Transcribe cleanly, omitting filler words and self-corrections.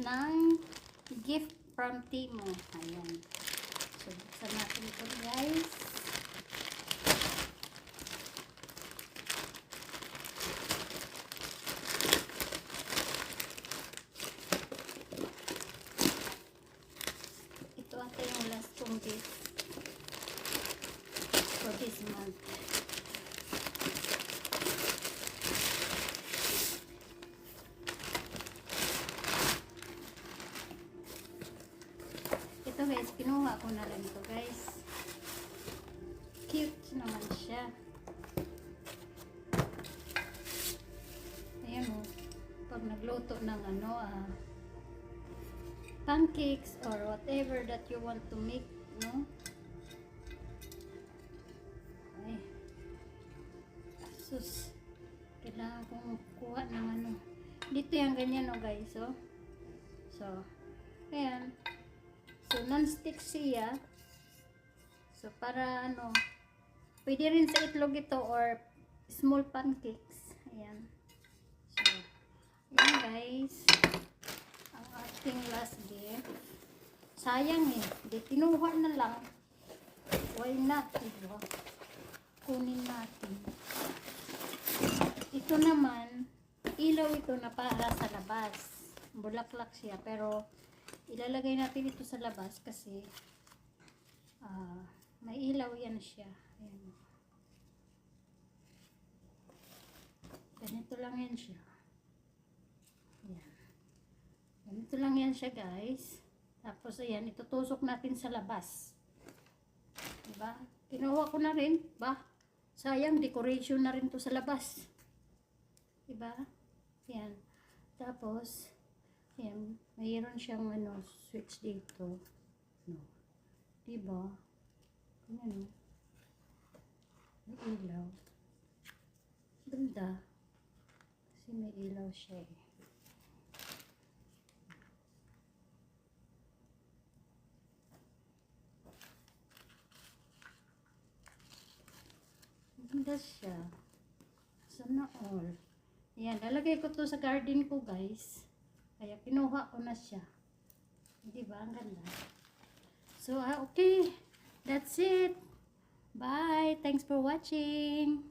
ng gift from Timo. Ayan. So, buksan natin ito, guys. Ito ata yung last kong gift for this month. Ito guys, kinuha ko na rin ito guys. Cute naman siya. Ayan o. Pag nagluto ng pancakes or whatever that you want to make, no? Ay. Sus. Kailangan kong kuha ng dito yung ganyan o guys, oh. So, ayan. So, non-stick siya. So, para pwede rin sa itlog ito or small pancakes. Ayan. So, ayan guys. Ang ating last gift. Sayang eh. Di tinuha na lang. Why not? Diba? Kunin natin. Ito naman, ilaw ito na para sa labas. Bulaklak siya. Pero, ilalagay natin ito sa labas kasi may ilaw yan siya. Ayan. Ganito lang yan siya. Ayan. Ganito lang yan siya guys. Tapos ayan, itutusok natin sa labas. Diba? Kinuha ko na rin. Ba? Sayang, decoration na rin to sa labas. Diba? Ayan. Tapos, ayan, mayroon siyang switch dito. No. Diba? Ayan o. May ilaw. Ganda. Kasi may ilaw siya eh. Ganda siya. Sana all. Ayan, lalagay ko to sa garden ko guys. Kaya kinuha ko na siya. Diba? Ang ganda. So, okay. That's it. Bye. Thanks for watching.